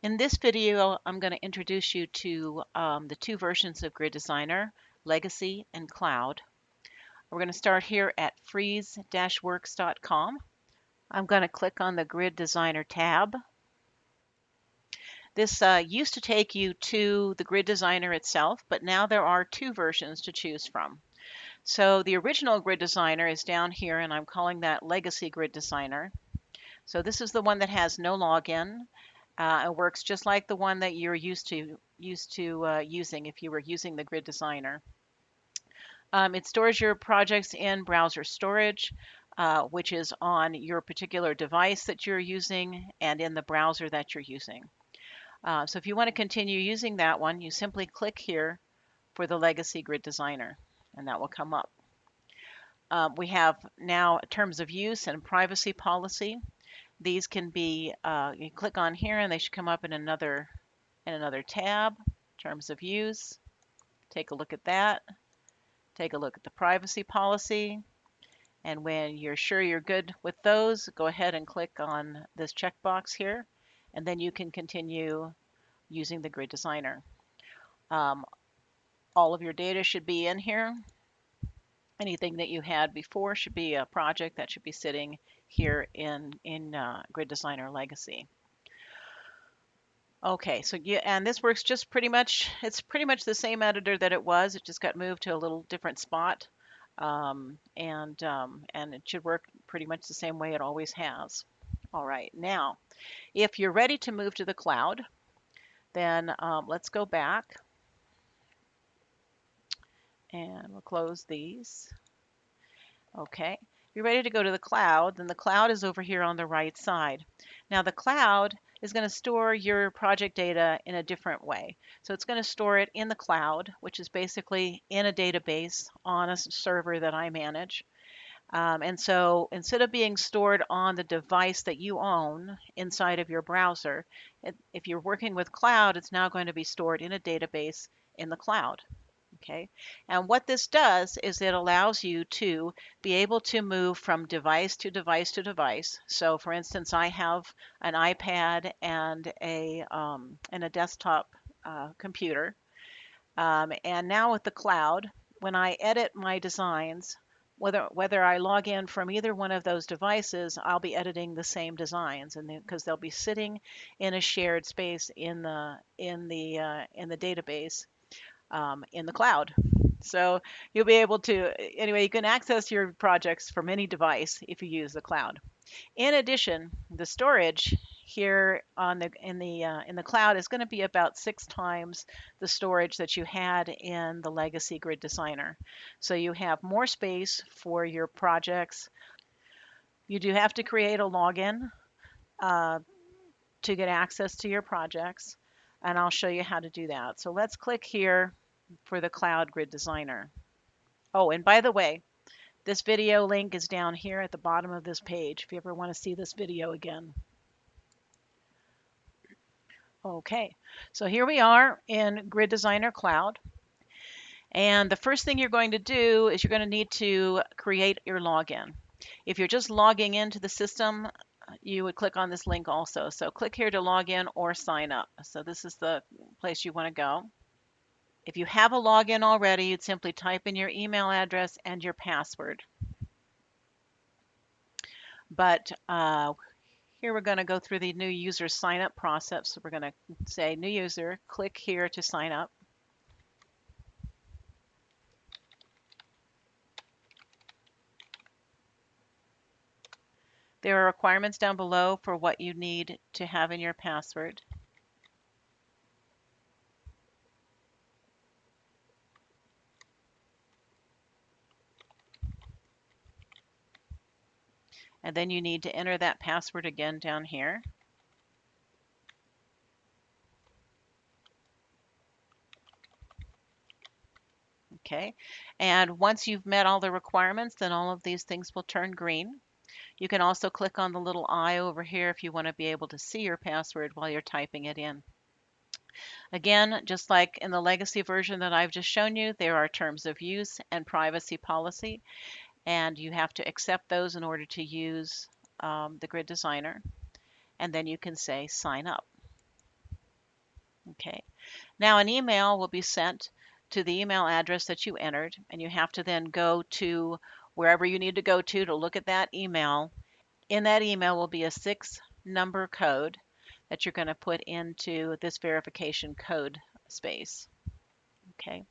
In this video, I'm going to introduce you to the two versions of Grid Designer, Legacy and Cloud. We're going to start here at freeze-works.com. I'm going to click on the Grid Designer tab. This used to take you to the Grid Designer itself, but now there are two versions to choose from. So the original Grid Designer is down here, and I'm calling that Legacy Grid Designer. So this is the one that has no login. It works just like the one that you're used to using if you were using the Grid Designer. It stores your projects in browser storage, which is on your particular device that you're using and in the browser that you're using. So if you want to continue using that one, you simply click here for the Legacy Grid Designer, and that will come up. We have now terms of use and privacy policy. These can be, you click on here and they should come up in another tab, terms of use. Take a look at that. Take a look at the privacy policy. And when you're sure you're good with those, go ahead and click on this checkbox here, and then you can continue using the Grid Designer. All of your data should be in here. Anything that you had before should be a project that should be sitting here in Grid Designer Legacy. Okay, so yeah, and this works just pretty much, it's pretty much the same editor that it was. It just got moved to a little different spot. And it should work pretty much the same way it always has. All right, now, if you're ready to move to the cloud, then let's go back and we'll close these. Okay, if you're ready to go to the cloud, then the cloud is over here on the right side. Now the cloud is going to store your project data in a different way. So it's going to store it in the cloud, which is basically in a database on a server that I manage. And so instead of being stored on the device that you own inside of your browser, if you're working with cloud, it's now going to be stored in a database in the cloud. Okay, and what this does is it allows you to be able to move from device to device to device. So for instance, I have an iPad and a desktop computer. And now with the cloud, when I edit my designs, whether I log in from either one of those devices, I'll be editing the same designs, and because they'll be sitting in a shared space in the database in the cloud. So you'll be able to, anyway, you can access your projects from any device if you use the cloud. In addition, the storage here on in the cloud is going to be about 6 times the storage that you had in the legacy Grid Designer. So you have more space for your projects. You do have to create a login uh, to get access to your projects, and I'll show you how to do that. So let's click here for the Cloud Grid Designer. Oh, and by the way, this video link is down here at the bottom of this page if you ever want to see this video again. Okay, so here we are in Grid Designer Cloud. And the first thing you're going to do is you're going to need to create your login. If you're just logging into the system, you would click on this link also. So click here to log in or sign up. So this is the place you want to go. If you have a login already, you'd simply type in your email address and your password. But here we're going to go through the new user sign up process. So we're going to say new user, click here to sign up. There are requirements down below for what you need to have in your password. And then you need to enter that password again down here. Okay, and once you've met all the requirements, then all of these things will turn green. You can also click on the little eye over here if you want to be able to see your password while you're typing it in. Again, just like in the legacy version that I've just shown you, there are terms of use and privacy policy, and you have to accept those in order to use the Grid Designer. And then you can say sign up. Okay. Now an email will be sent to the email address that you entered, and you have to then go to wherever you need to go to look at that email. In that email will be a 6-number code that you're going to put into this verification code space. Okay.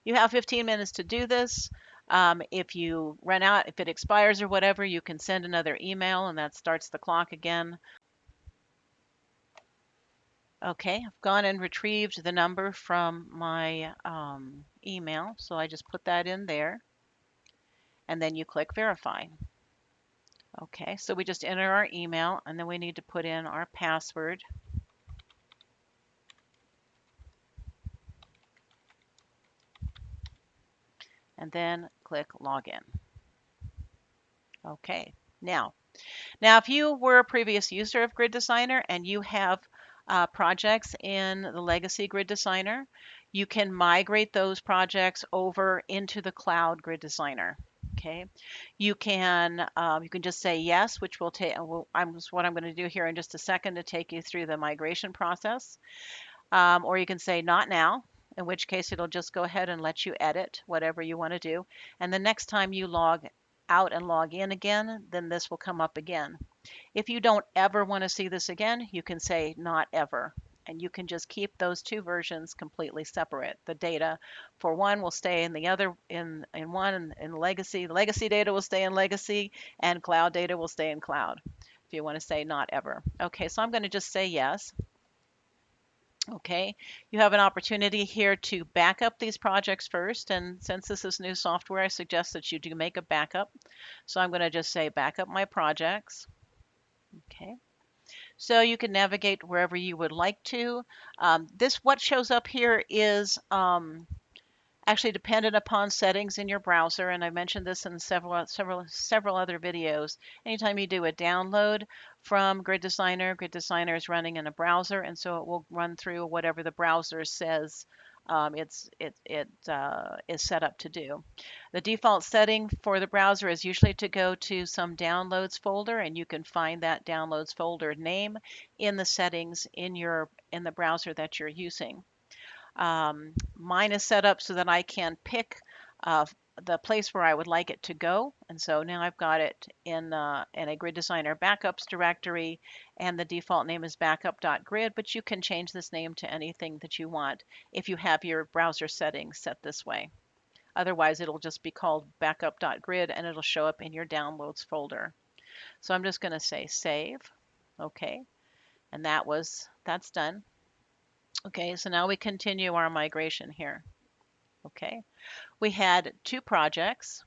You have 15 minutes to do this. If you run out, if it expires or whatever, you can send another email and that starts the clock again. Okay, I've gone and retrieved the number from my email, so I just put that in there and then you click verify. Okay, so we just enter our email and then we need to put in our password and then click login. Okay, now if you were a previous user of Grid Designer and you have projects in the legacy Grid Designer, you can migrate those projects over into the cloud Grid Designer. Okay, you can just say yes, which will take. What I'm going to do here in just a second to take you through the migration process, or you can say not now, in which case it'll just go ahead and let you edit whatever you want to do. And the next time you log out and log in again, then this will come up again. If you don't ever want to see this again, you can say not ever. And you can just keep those two versions completely separate. The data for one will stay in the other in one in legacy. The legacy data will stay in legacy and cloud data will stay in cloud. If you want to say not ever. Okay, so I'm going to just say yes. Okay, you have an opportunity here to back up these projects first, and since this is new software, I suggest that you do make a backup. So I'm going to just say backup my projects. Okay, so you can navigate wherever you would like to. What shows up here is actually dependent upon settings in your browser, and I mentioned this in several other videos. Anytime you do a download from Grid Designer, Grid Designer is running in a browser, and so it will run through whatever the browser says is set up to do. The default setting for the browser is usually to go to some downloads folder, and you can find that downloads folder name in the settings in the browser that you're using. Mine is set up so that I can pick uh, the place where I would like it to go. And so now I've got it in a Grid Designer backups directory, and the default name is backup.grid, but you can change this name to anything that you want if you have your browser settings set this way. Otherwise, it'll just be called backup.grid and it'll show up in your downloads folder. So I'm just going to say save. Okay. And that's done. Okay, so now we continue our migration here. Okay, we had two projects,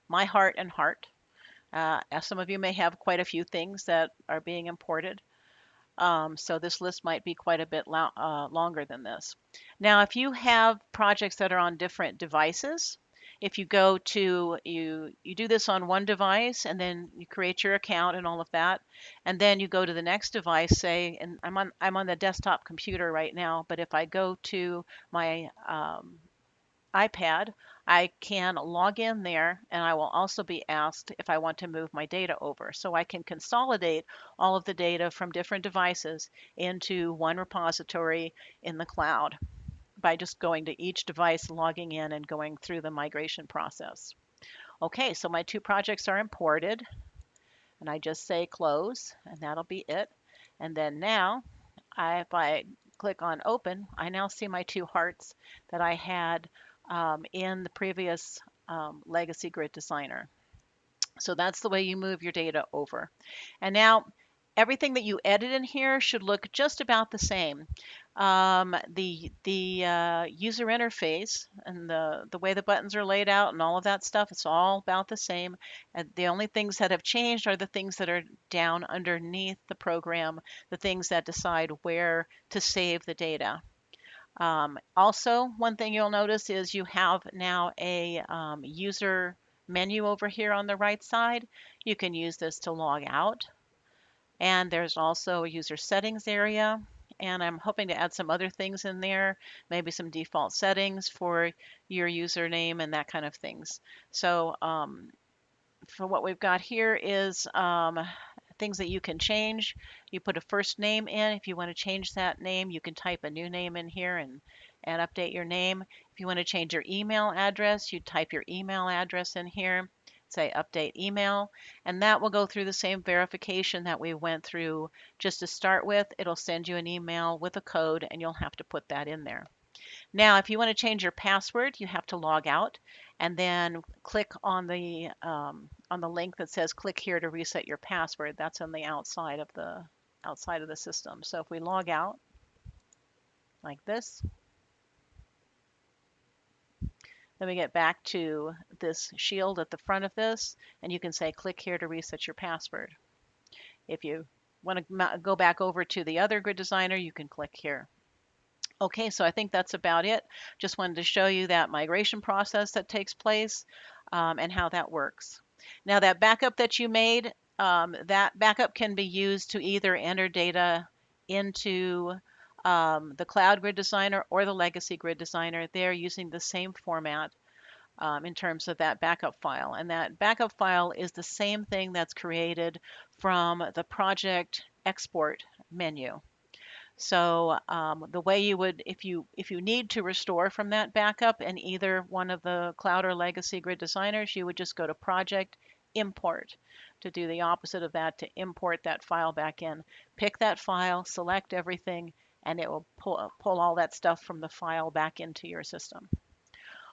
My Heart and Heart. As some of you may have quite a few things that are being imported. So this list might be quite a bit longer than this. Now, if you have projects that are on different devices, if you go to you do this on one device and then you create your account and all of that, and then you go to the next device, say, and I'm on the desktop computer right now, but if I go to my iPad, I can log in there and I will also be asked if I want to move my data over. So I can consolidate all of the data from different devices into one repository in the cloud by just going to each device, logging in, and going through the migration process. Okay, so my two projects are imported, and I just say close, and that'll be it. And then now, if I click on open, I now see my two hearts that I had in the previous legacy Grid Designer. So that's the way you move your data over. And now everything that you edit in here should look just about the same. The user interface and the way the buttons are laid out and all of that stuff, it's all about the same. And the only things that have changed are the things that are down underneath the program, the things that decide where to save the data. Also, one thing you'll notice is you have now a user menu over here on the right side. You can use this to log out. And there's also a user settings area. And I'm hoping to add some other things in there, maybe some default settings for your username and that kind of things. So for what we've got here is things that you can change. You put a first name in. If you want to change that name, you can type a new name in here and update your name. If you want to change your email address, you type your email address in here, say update email, and that will go through the same verification that we went through just to start with. It'll send you an email with a code, and you'll have to put that in there. Now, if you want to change your password, you have to log out and then click on the link that says click here to reset your password. That's on the outside of the system. So if we log out like this, then we get back to this shield at the front of this, and you can say click here to reset your password. If you want to go back over to the other grid designer, you can click here. Okay, so I think that's about it. Just wanted to show you that migration process that takes place and how that works. Now that backup that you made, that backup can be used to either enter data into the Cloud Grid Designer or the Legacy Grid Designer. They're using the same format in terms of that backup file. And that backup file is the same thing that's created from the project export menu. So the way you would, if you need to restore from that backup in either one of the cloud or legacy grid designers, you would just go to Project Import to do the opposite of that, to import that file back in. Pick that file, select everything, and it will pull all that stuff from the file back into your system.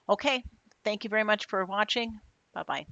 Okay, thank you very much for watching. Bye-bye.